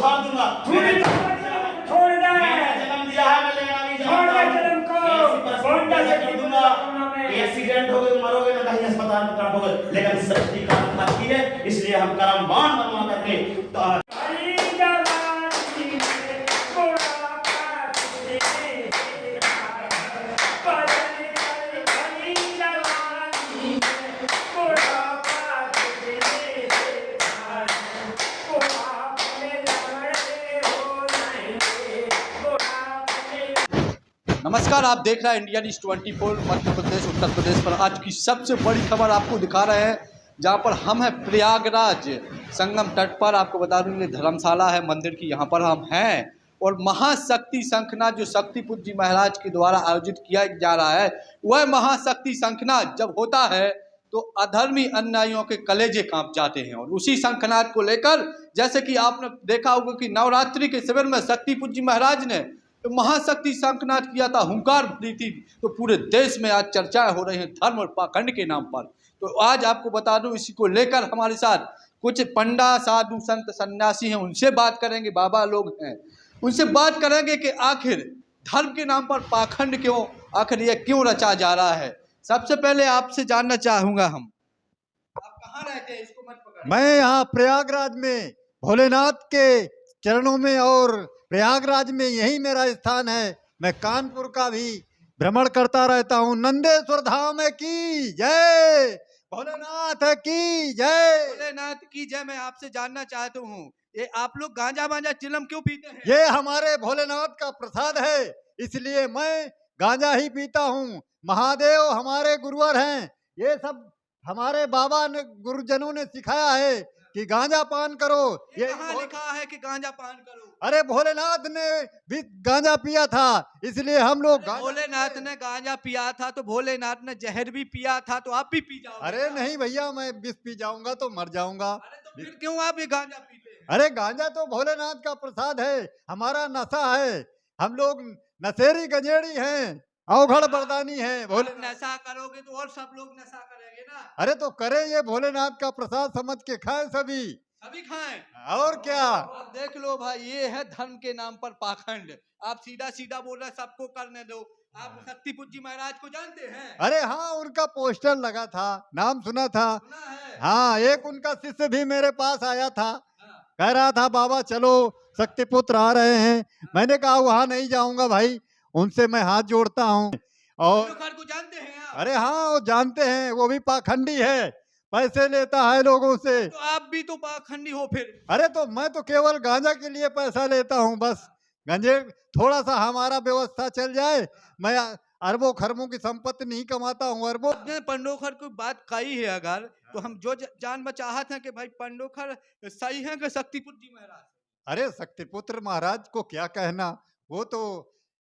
छोड़ दूंगा। छोड़ दे, मैंने जन्म दिया है, मैं लेना नहीं छोड़ दे चाहता। जन्म को। ऐसी परिस्थिति गोंडा पैदा से कर दूंगा। एक्सीडेंट हो गए, मरोगे ना, कहीं अस्पताल में काटोगे, लेकिन सृष्टि का खाती है, इसलिए हम कर्मवान बनवा करके नमस्कार, आप देख रहे हैं इंडिया न्यूज़ 24 मध्य प्रदेश उत्तर प्रदेश पर। आज की सबसे बड़ी खबर आपको दिखा रहे हैं, जहां पर हम हैं प्रयागराज संगम तट पर। आपको बता दूं ये धर्मशाला है मंदिर की, यहां पर हम हैं। और महाशक्ति शंखनाद जो शक्तिपुत्र जी महाराज के द्वारा आयोजित किया जा रहा है, वह महाशक्ति शंखनाद जब होता है तो अधर्मी अन्यायियों के कलेजे कांप जाते हैं। और उसी शंखनाद को लेकर, जैसे कि आपने देखा होगा कि नवरात्रि के शिविर में शक्तिपुत्र जी महाराज ने तो महाशक्ति शंखनाद किया था, हुंकार दी थी, तो पूरे देश में आज चर्चाएं हो रही हैं धर्म और पाखंड के नाम पर। तो आज आपको बता दूं, इसी को लेकर हमारे साथ कुछ पंडा साधु संत सन्यासी हैं, उनसे बात करेंगे, बाबा लोग हैं, उनसे बात करेंगे कि आखिर धर्म के नाम पर पाखंड क्यों, आखिर ये क्यों रचा जा रहा है। सबसे पहले आपसे जानना चाहूंगा, हम आप कहाँ रहते हैं, इसको मत पकड़। मैं यहाँ प्रयागराज में भोलेनाथ के चरणों में, और प्रयागराज में यही मेरा स्थान है। मैं कानपुर का भी भ्रमण करता रहता हूँ। नंदेश्वर धाम की जय, भोलेनाथ की जय। भोलेनाथ की जय। मैं आपसे जानना चाहता हूँ, ये आप लोग गांजा बांजा चिलम क्यों पीते हैं? ये हमारे भोलेनाथ का प्रसाद है, इसलिए मैं गांजा ही पीता हूँ। महादेव हमारे गुरुवर हैं, ये सब हमारे बाबा ने गुरुजनों ने सिखाया है कि गांजा पान करो। ये कहाँ लिखा है कि गांजा पान करो? अरे भोलेनाथ ने भी गांजा पिया था, इसलिए हम लोग भोलेनाथ ने गांजा पिया था तो भोलेनाथ ने जहर भी पिया था, तो आप भी पी जाओ। अरे नहीं भैया, मैं विष पी जाऊंगा तो मर जाऊंगा। अरे तो फिर क्यों आप ये गांजा पीते हैं? अरे गांजा तो भोलेनाथ का प्रसाद है, हमारा नशा है। हम लोग नशेरी गंजेड़ी हैं, अवघड़ बरदानी हैं। भोले नशा करोगे तो और सब लोग नशा करेंगे ना। अरे तो करे, ये भोलेनाथ का प्रसाद समझ के खाएं सभी खाएं। और क्या। आप देख लो भाई, ये है धर्म के नाम पर पाखंड। आप सीधा सीधा बोल रहे हैं सबको करने दो। आप शक्तिपुत्र जी महाराज को जानते हैं? अरे हाँ, उनका पोस्टर लगा था, नाम सुना था। सुना है? हाँ, एक उनका शिष्य भी मेरे पास आया था, कह रहा था बाबा चलो शक्तिपुत्र आ रहे हैं। मैंने कहा वहां नहीं जाऊंगा भाई, उनसे मैं हाथ जोड़ता हूँ। और को जानते हैं आप? अरे हाँ, वो जानते हैं, वो भी पाखंडी है, पैसे लेता है लोगों से। तो आप भी तो पाखंडी हो फिर। अरे तो मैं तो केवल गांजा के लिए पैसा लेता हूँ बस। गंजे थोड़ा सा हमारा व्यवस्था चल जाए, मैं अरबों खरबों की संपत्ति नहीं कमाता हूँ, अरबों। पंडोखर की बात कही है अगर, तो हम जो जान चाहते हैं कि भाई पंडोखर सही है कि शक्तिपुत्र जी महाराज? अरे शक्तिपुत्र महाराज को क्या कहना, वो तो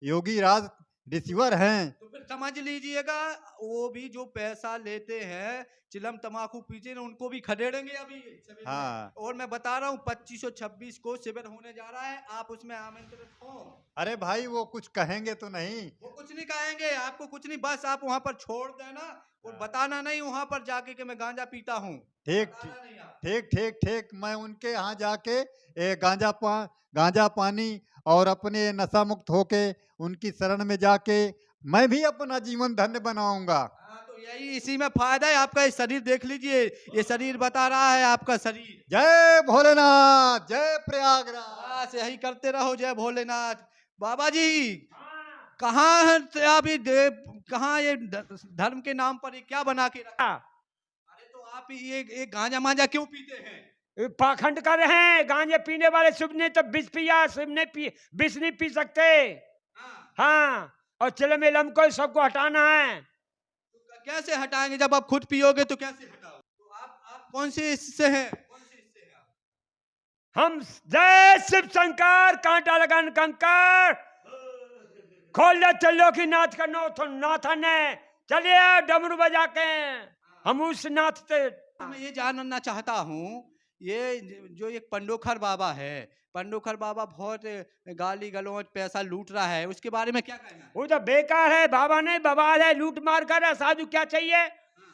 योगी राज ऋषिवर हैं। तो फिर समझ लीजिएगा, वो भी जो पैसा लेते हैं चिलम तमाकू पीते हैं, उनको भी खदेड़ेंगे अभी शिविर में। हाँ। और मैं बता रहा हूँ 25 और 26 को शिविर होने जा रहा है, आप उसमें आमंत्रित हो। अरे भाई वो कुछ कहेंगे तो नहीं? वो कुछ नहीं कहेंगे, आपको कुछ नहीं, बस आप वहाँ पर छोड़ देना और बताना नहीं वहाँ पर जाके कि मैं गांजा पीता हूँ। ठीक ठीक ठीक ठीक, मैं उनके यहाँ जाके गांजा पानी और अपने नशा मुक्त होके उनकी शरण में जाके मैं भी अपना जीवन धन्य बनाऊंगा। हाँ, तो यही इसी में फायदा है। आपका ये शरीर देख लीजिए, ये शरीर बता रहा है आपका शरीर। जय भोलेनाथ, जय प्रयागराज। बस यही करते रहो, जय भोलेनाथ। बाबा जी कहाँ है आप, ये कहाँ ये धर्म के नाम पर ये क्या बना के रखा? अरे तो आप ये गांजा मांजा क्यों पीते हैं? पाखंड कर रहे हैं। गांजे पीने वाले शुभ ने तो विष पिया, शुभ ने विष नहीं पी सकते। हाँ, और चिलम इलम को सबको हटाना है। तो कैसे हटाएंगे जब आप खुद पियोगे, तो कैसे हटाओ? तो आप कौन से हिस्से हैं? हम जय शिव शंकर, कांटा लगन कंकर, खोल दे चलो की नाथ का नाथन है, चलिए डमरू बजा के हम उस नाथ से। मैं ये जानना चाहता हूँ, ये जो एक पंडोखर बाबा है, पंडोखर बाबा बहुत गाली गलौज पैसा लूट रहा है, उसके बारे में क्या कहना है? वो तो बेकार है, बाबा नहीं बवाल है, लूट मार कर है। साधु क्या चाहिए?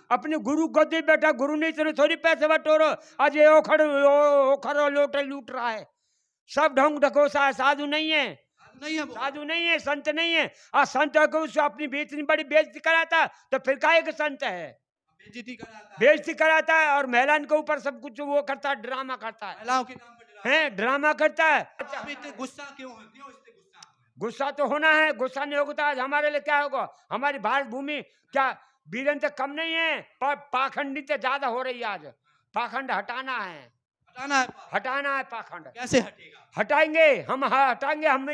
अपने गुरु गोदी बैठा, गुरु नहीं तेरे थोड़ी पैसे बटोरो। आज ये ओखर लोटे लूट रहा है। सब ढोंग ढकोसा है, साधु नहीं है, नहीं है वो। साधु नहीं है, संत नहीं है। और संत को उसको अपनी इतनी बड़ी बेइज्जती कराता तो फिर काहे के संत है? बेइज्जती कराता है। बेइज्जती कराता है और महिलाओं के ऊपर सब कुछ वो करता है, ड्रामा करता है, महिलाओं के नाम पर डरा। हैं ड्रामा करता है। आप इतने गुस्सा क्यों है? क्यों इतने गुस्सा है? गुस्सा तो होना है, गुस्सा नहीं होगा तो आज हमारे लिए क्या होगा? हमारी भारत भूमि क्या वीरन से कम नहीं है, पर पाखंडी से ज्यादा हो रही है। आज पाखंड हटाना है, हटाना है। हटाना है पाखंड। कैसे हटेगा? हटाएंगे हम, हाँ हटाएंगे। हम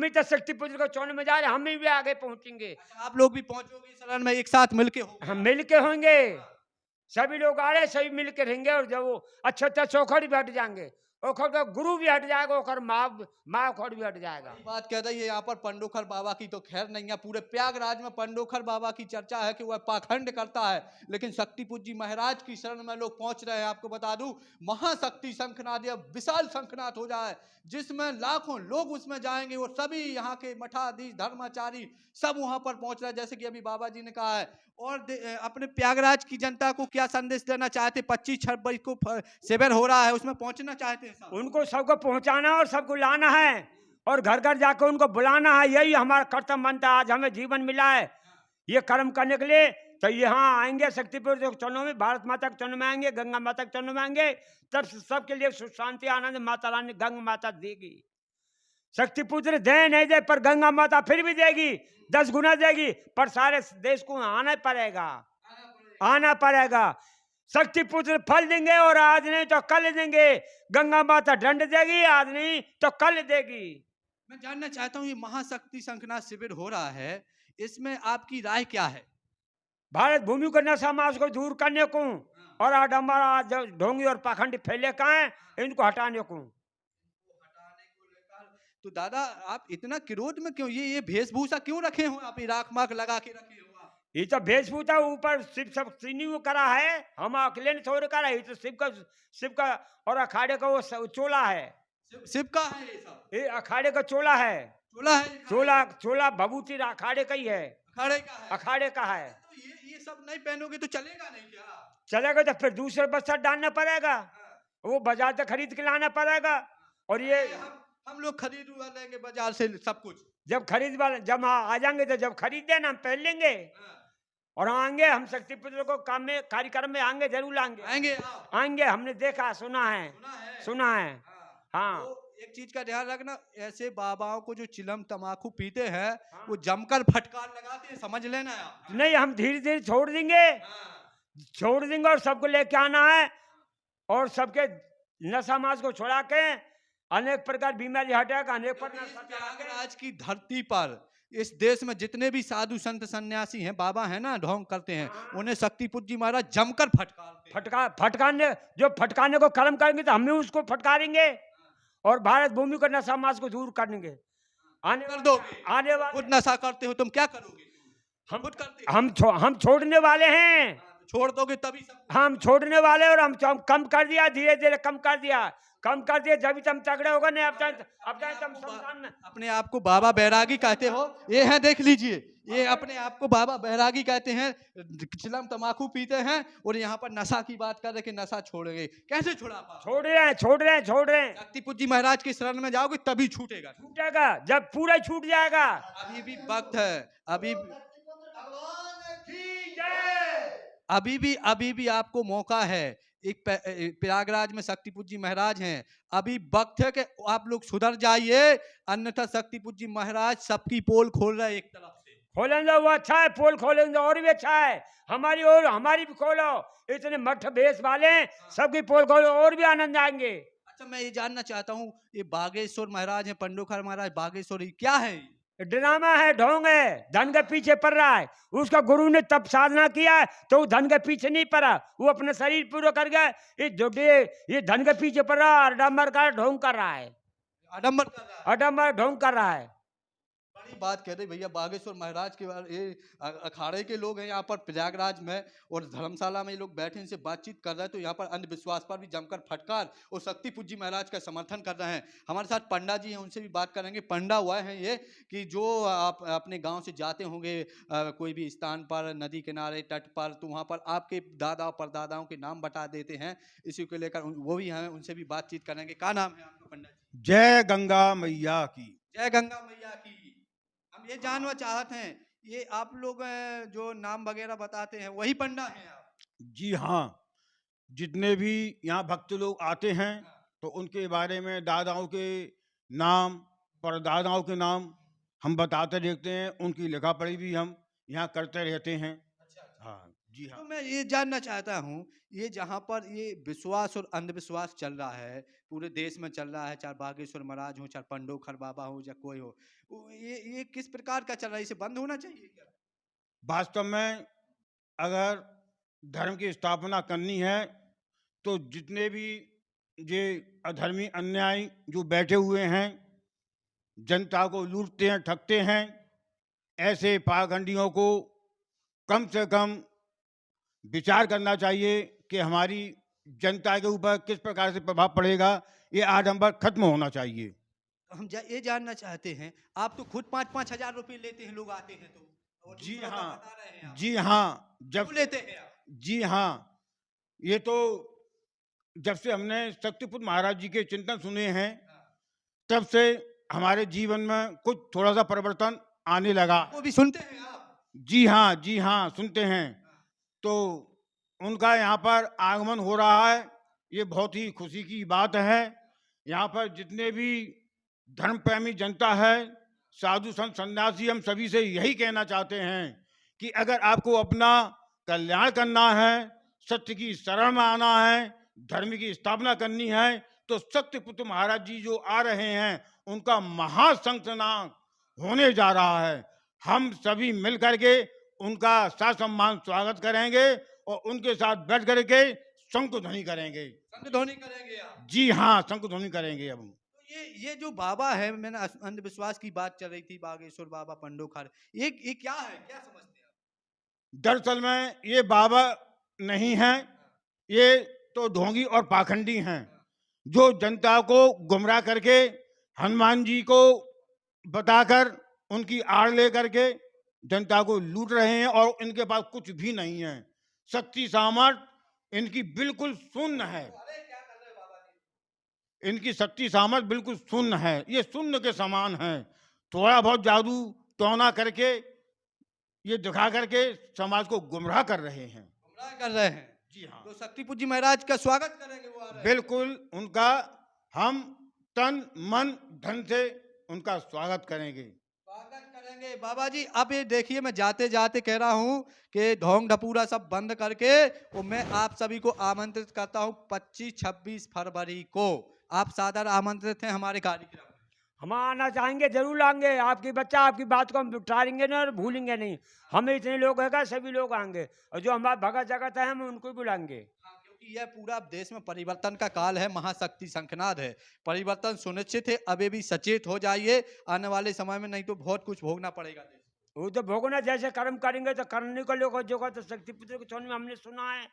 भी तो शक्ति पुत्र को चुनने में जा रहे हैं, हम भी आगे पहुंचेंगे। अच्छा, आप लोग भी पहुंचोगे शरण में, एक साथ मिलके हो? हम मिल के होंगे, सभी लोग आ रहे, सभी मिल के रहेंगे। और जब वो अच्छे चौखड़ भी हट जाएंगे, ओखर का गुरु भी हट जाएगा, ओखर माँ ओखर भी हट जाएगा। बात कह रही है यहाँ पर पंडोखर बाबा की, तो खैर नहीं है, पूरे प्रयागराज में पंडोखर बाबा की चर्चा है कि वह पाखंड करता है, लेकिन शक्ति पूज्य जी महाराज की शरण में लोग पहुंच रहे हैं। आपको बता दूं, महाशक्ति शंखनाद, यह विशाल शंखनाद हो जाए जिसमें लाखों लोग उसमें जाएंगे, वो सभी यहाँ के मठाधीश धर्माचारी सब वहां पर पहुंच रहे हैं, जैसे कि अभी बाबा जी ने कहा है। और अपने प्रयागराज की जनता को क्या संदेश देना चाहते? 25-26 को शिविर हो रहा है, उसमें पहुंचना चाहते हैं सब? उनको सबको पहुंचाना और सबको लाना है और घर घर जाकर उनको बुलाना है। यही हमारा कर्तव्य बनता है। आज हमें जीवन मिला है ये कर्म करने के लिए, तो यहाँ आएंगे शक्तिपुर के चरणों में, भारत माता के चरणों में आएंगे, गंगा माता के चरणों में आएंगे, तब सबके लिए सुख शांति आनंद माता रानी गंगा माता देगी। शक्तिपुत्र दे नहीं दे, पर गंगा माता फिर भी देगी, 10 गुना देगी। पर सारे देश को आना पड़ेगा, आना पड़ेगा। शक्तिपुत्र फल देंगे, और आज नहीं तो कल देंगे। गंगा माता दंड देगी, आज नहीं तो कल देगी। मैं जानना चाहता हूँ, ये महाशक्ति शंखनाद शिविर हो रहा है, इसमें आपकी राय क्या है? भारत भूमि को नशा मास को दूर करने को, और हमारा जो ढोंगी और पाखंडी फैले कहाँ हैं, इनको हटाने को। तो दादा, आप इतना क्रोध में क्यों? ये वेशभूषा क्यों रखे हो आप? राख माख लगा के रखे हो आप? ये तो वेशभूषा ऊपर शिव सब सीनी करा है, हम अकेले ने थोड़े करा है। ये तो शिव का और अखाड़े का वो चोला है। शिव का है ये सब? ये अखाड़े का चोला है। चोला है? चोला भभूति अखाड़े का ही है, अखाड़े का है? अखाड़े का है। तो ये सब नहीं पहनोगे तो चलेगा नहीं क्या? चलेगा तो फिर दूसरे बस्तर डालना पड़ेगा, वो बाजार से खरीद के लाना पड़ेगा। और ये हम लोग खरीद लेंगे बाजार से सब कुछ। जब आ जाएंगे तो जब खरीदे ना हम पहन लेंगे और आएंगे। हम शक्तिपुत्र को काम में कार्यक्रम में आएंगे, जरूर आएंगे। हमने देखा, सुना है। हाँ, तो एक चीज का ध्यान रखना, ऐसे बाबाओं को जो चिलम तमाकू पीते हैं, वो जमकर फटकार लगाते हैं, समझ लेना यार। नहीं, हम धीरे धीरे छोड़ देंगे और सबको लेके आना है, और सबके नशा मास को छोड़ा के अनेक प्रकार बीमारी हटाएगा। अनेक प्रकार आज की धरती पर इस देश में जितने भी साधु संत सन्यासी हैं, बाबा हैं ना, ढोंग करते हैं, उन्हें शक्तिपुत्र जी महाराज जमकर फटकारने को कर्म करेंगे तो हम भी उसको फटकारेंगे, और भारत भूमि को नशा मास को दूर करेंगे। आने वाले खुद नशा करते हो, तुम क्या करोगे? हम खुद करते, हम छोड़ने वाले हैं। छोड़ दोगे तभी सब। हम छोड़ने वाले, और हम कम कर दिया, धीरे धीरे कम कर दिया, जब तुम तगड़े होगा। नहीं अब तुम शमशान में अपने आप को बाबा बैरागी कहते हो, ये है, देख लीजिए, ये अपने आप को बाबा बैरागी कहते हैं, चिलम तमाकू पीते हैं, और यहाँ पर नशा की बात कर रहे कि नशा छोड़ेंगे। कैसे छोड़ रहे हैं? शक्तिपुत्र जी महाराज की शरण में जाओगे तभी छूटेगा, जब पूरा छूट जाएगा। अभी भी वक्त है, अभी भी आपको मौका है। एक प्रयागराज में शक्तिपुत्र जी महाराज हैं, अभी वक्त है कि आप लोग सुधर जाइए, अन्यथा शक्तिपुत्र जी महाराज सबकी पोल खोल रहे हैं। एक तरफ से खोलेंगे वो अच्छा है, पोल खोलेंगे और भी अच्छा है। हमारी भी खोलो, इतने मठ भेष वाले सबकी पोल खोलो, और भी आनंद आएंगे। अच्छा, मैं ये जानना चाहता हूँ, ये बागेश्वर महाराज है, पंडोखर महाराज, बागेश्वर क्या है? ड्रामा है, ढोंग है, धन के पीछे पड़ रहा है। उसका गुरु ने तब साधना किया है तो वो धन के पीछे नहीं पड़ा, वो अपने शरीर पूरा कर गया। ये धन के पीछे पड़ रहा है, आडंबर का ढोंग कर रहा है, आडंबर ढोंग कर रहा है। बड़ी बात कह रहे भैया, बागेश्वर महाराज के ये अखाड़े के लोग हैं यहाँ पर प्रयागराज में, और धर्मशाला में ये लोग बैठे इनसे बातचीत कर रहे हैं, तो यहाँ पर अंधविश्वास पर भी जमकर फटकार और शक्तिपुत्र जी महाराज का समर्थन कर रहे हैं। हमारे साथ पंडा जी हैं, उनसे भी बात करेंगे। पंडा हुआ है ये कि जो आप अपने गांव से जाते होंगे कोई भी स्थान पर, नदी किनारे, तट पर, तो वहाँ पर आपके दादा परदादाओं के नाम बता देते हैं, इसी को लेकर वो भी हैं, उनसे भी बातचीत करेंगे। क्या नाम है आपका पंडा जी? जय गंगा मैया की। जय गंगा मैया की। हम ये जानना चाहते हैं, ये आप लोग जो नाम वगैरह बताते हैं वही पंडा हैं आप? जी हाँ, जितने भी यहाँ भक्त लोग आते हैं तो उनके बारे में दादाओं के नाम, परदादाओं के नाम हम बताते रहते हैं, उनकी लिखा पढ़ी भी हम यहाँ करते रहते हैं। हाँ जी तो हाँ। मैं ये जानना चाहता हूँ, ये जहाँ पर ये विश्वास और अंधविश्वास चल रहा है, पूरे देश में चल रहा है, चाहे बागेश्वर महाराज हो, चाहे पंडोखर बाबा हो, या कोई हो, ये किस प्रकार का चल रहा है? इसे बंद होना चाहिए क्या? वास्तव में अगर धर्म की स्थापना करनी है तो जितने भी ये अधर्मी अन्यायी जो बैठे हुए हैं, जनता को लूटते हैं, ठगते हैं, ऐसे पाखंडियों को कम से कम विचार करना चाहिए कि हमारी जनता के ऊपर किस प्रकार से प्रभाव पड़ेगा। ये आडंबर खत्म होना चाहिए। हम ये जानना चाहते हैं, आप तो खुद 5-5 हजार रुपए लेते हैं, लोग आते हैं तो, और जी दूसरों का हाँ, बता रहे हैं आप। जी हाँ, जब क्यों लेते हैं आप? जी हाँ, ये तो जब से हमने शक्तिपुत्र महाराज जी के चिंतन सुने हैं तब से हमारे जीवन में कुछ थोड़ा सा परिवर्तन आने लगा। वो भी सुनते हैं आप? जी हाँ, सुनते हैं। तो उनका यहाँ पर आगमन हो रहा है, ये बहुत ही खुशी की बात है। यहाँ पर जितने भी धर्म प्रेमी जनता है, साधु संत सन्यासी, हम सभी से यही कहना चाहते हैं कि अगर आपको अपना कल्याण करना है, सत्य की शरण में आना है, धर्म की स्थापना करनी है, तो शक्तिपुत्र महाराज जी जो आ रहे हैं उनका महासंतनाम होने जा रहा है। हम सभी मिल करके उनका ससम्मान स्वागत करेंगे और उनके साथ बैठ करके शंख ध्वनि करेंगे। संग ध्वनि करेंगे आप? जी हाँ, शंख ध्वनि करेंगे। अब तो ये जो बाबा है, मैंने अंधविश्वास की बात चल रही थी, बागेश्वर बाबा, पंडोखर, ये क्या है, क्या समझते हैं आप? दरअसल में ये बाबा नहीं है, ये तो ढोंगी और पाखंडी हैं जो जनता को गुमराह करके हनुमान जी को बताकर उनकी आड़ ले करके जनता को लूट रहे हैं और इनके पास कुछ भी नहीं है। शक्ति सामर्थ्य इनकी बिल्कुल शून्य है। इनकी शक्ति सामर्थ्य बिल्कुल शून्य है, ये शून्य के समान है। थोड़ा बहुत जादू टोना करके ये दिखा करके समाज को गुमराह कर रहे हैं। गुमराह कर रहे हैं? जी हाँ, तो शक्तिपुर जी महाराज का स्वागत करेंगे, वो आ रहे हैं? बिल्कुल उनका हम तन मन धन से उनका स्वागत करेंगे। स्वागत करेंगे। बाबा जी, अब ये देखिए, मैं जाते जाते कह रहा हूँ कि ढोंग ढपूरा सब बंद करके, और मैं आप सभी को आमंत्रित करता हूँ 25-26 फरवरी को। आप सादर आमंत्रित हैं हमारे कार्यक्रम में। हम आना चाहेंगे, जरूर आएंगे। आपकी बच्चा आपकी बात को हम टालेंगे नहीं और भूलेंगे नहीं। हमें इतने लोग हैगा, सभी लोग आएंगे, और जो हमारा भगत जगत है हम उनको बुलाएंगे। हाँ, क्योंकि यह पूरा देश में परिवर्तन का काल है, महाशक्ति शंखनाद है, परिवर्तन सुनिश्चित है। अभी भी सचेत हो जाइए, आने वाले समय में नहीं तो बहुत कुछ भोगना पड़ेगा देश। वो तो भोगना, जैसे कर्म करेंगे तो करने को लोग जो तो शक्तिपुत्र के छोड़ में हमने सुना है,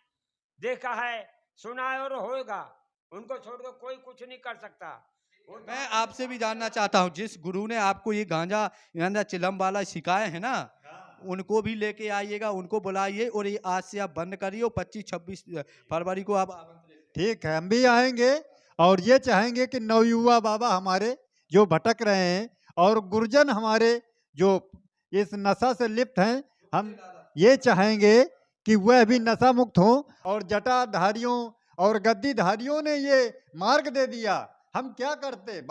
देखा है, सुना है और होएगा। उनको छोड़कर कोई कुछ नहीं कर सकता। मैं आपसे भी जानना चाहता हूँ, जिस गुरु ने आपको ये गांजा चिलम वाला सिखाए हैं ना, उनको भी लेके आइएगा, उनको बुलाइए, और ये आज से आप बंद करिए, और 25-26 फरवरी को आप आमंत्रित। ठीक है, हम भी आएंगे और ये चाहेंगे कि नवयुवा बाबा हमारे जो भटक रहे हैं और गुरुजन हमारे जो इस नशा से लिप्त हैं, हम ये चाहेंगे कि वह भी नशा मुक्त हों। और जटाधारियों और गद्दीधारियों ने ये मार्ग दे दिया, हम क्या करते?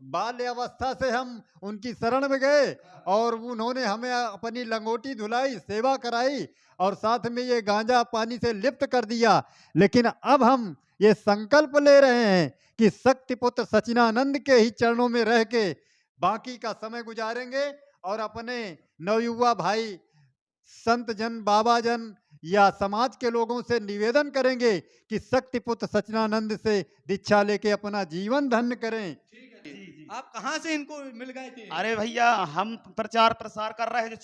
बाल्यावस्था से हम उनकी शरण में गए और उन्होंने हमें अपनी लंगोटी धुलाई, सेवा कराई और साथ में ये गांजा पानी से लिप्त कर दिया। लेकिन अब हम ये संकल्प ले रहे हैं कि शक्तिपुत्र सचिनानंद के ही चरणों में रह के बाकी का समय गुजारेंगे और अपने नवयुवा भाई संत जन, बाबा जन या समाज के लोगों से निवेदन करेंगे कि शक्तिपुत्र सचिनानंद से दीक्षा लेके अपना जीवन धन्य करें। आप कहाँ से इनको मिल गए थे? अरे भैया, हम प्रचार प्रसार कर रहे हैं, जो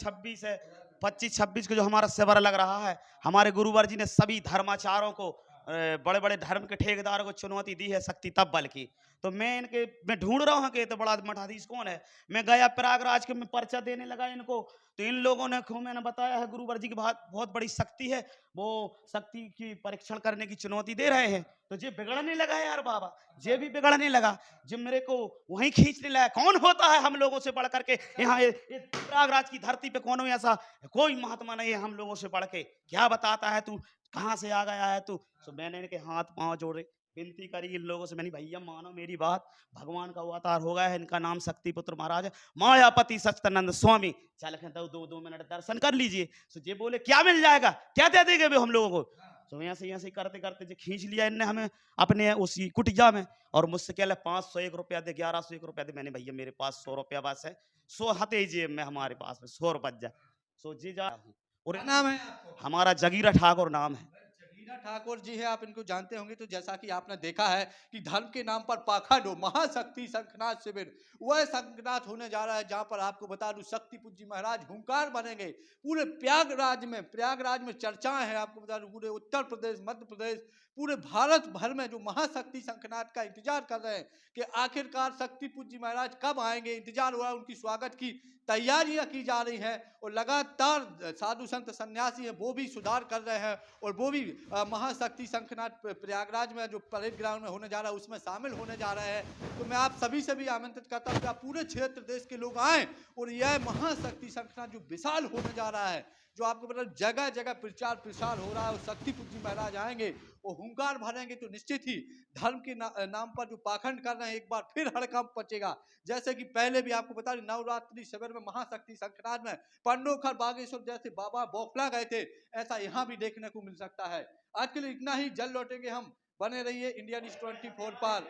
25-26 को जो हमारा शिविर लग रहा है, हमारे गुरुवर जी ने सभी धर्माचारों को, बड़े बड़े धर्म के ठेकेदारों को चुनौती दी है, शक्ति तब बल की। तो मैं ढूंढ रहा हूँ कि तो बड़ा मठाधीश कौन है। मैं गया प्रयागराज के, मैं पर्चा देने लगा इनको, तो इन लोगों ने मैंने बताया है गुरुवर जी की बहुत बड़ी शक्ति है, वो शक्ति की परीक्षण करने की चुनौती दे रहे हैं। तो तो ये बिगड़ने लगा यार बाबा, ये भी बिगड़ने लगा, जो मेरे को वहीं खींचने लगा। कौन होता है हम लोगों से बढ़ करके यहाँ ये प्रयागराज की धरती पे? कौन ऐसा कोई महात्मा नहीं है हम लोगों से बढ़ के। क्या बताता है तू, कहाँ से आ गया है तू? तो मैंने इनके हाथ पांव जोड़े, विनती करी इन लोगों से, मैंने भैया मानो मेरी बात, भगवान का अवतार हो गया है, इनका नाम शक्तिपुत्र महाराज है, मायापति सच्चिदानंद स्वामी। चल के दो मिनट दर्शन कर लीजिए। तो ये बोले क्या मिल जाएगा, क्या दे देंगे वे हम लोगों को? तो यहाँ से करते करते जो खींच लिया इनने हमें अपने उसी कुटिया में, और मुझसे कह 501 रुपया दे, 1101 रुपया दे। मैंने भैया मेरे पास 100 रुपया बस है, 100 हते जेब में हमारे पास में 100 रुपया जा। सो जी जा। और क्या नाम है आपको? हमारा जगीरा ठाकुर नाम है। जगीरा ठाकुर जी है, आप इनको जानते होंगे। तो जैसा कि आपने देखा है कि धर्म के नाम पर पाखंड हो, महाशक्ति शंखनाद शिविर वह शंखनाद होने जा रहा है, जहां पर आपको बता दूं शक्तिपुत्र जी महाराज हुंकार बनेंगे। पूरे प्रयागराज में चर्चाएं हैं, आपको बता दूं पूरे उत्तर प्रदेश, मध्य प्रदेश, पूरे भारत भर में जो महाशक्ति शंखनाद का इंतजार कर रहे हैं कि आखिरकार शक्तिपुत्र जी महाराज कब आएंगे। इंतजार हो रहा है, उनकी स्वागत की तैयारियां की जा रही हैं, और लगातार साधु संत सन्यासी हैं वो भी सुधार कर रहे हैं, और वो भी महाशक्ति शंखनाद प्रयागराज में जो परेड ग्राउंड में होने जा रहा है उसमें शामिल होने जा रहे हैं। तो मैं आप सभी से भी आमंत्रित करता हूँ कि आप पूरे क्षेत्र देश के लोग आएं, और यह महाशक्ति शंखनाद जो विशाल होने जा रहा है, जो आपको मतलब जगह जगह प्रचार प्रसार हो रहा है, और शक्तिपुत्र जी महाराज आएंगे और हुंकार भरेंगे, तो निश्चित ही धर्म के नाम पर जो पाखंड कर रहे हैं एक बार फिर हड़कंप मचेगा। जैसे कि पहले भी आपको बता दें नवरात्रि शिविर में महाशक्ति शंखनाद में पंडोखर बागेश्वर जैसे बाबा बौखला गए थे, ऐसा यहाँ भी देखने को मिल सकता है। आज के लिए इतना ही, जल्द लौटेंगे हम, बने रहिए इंडिया न्यूज़ 24 पर।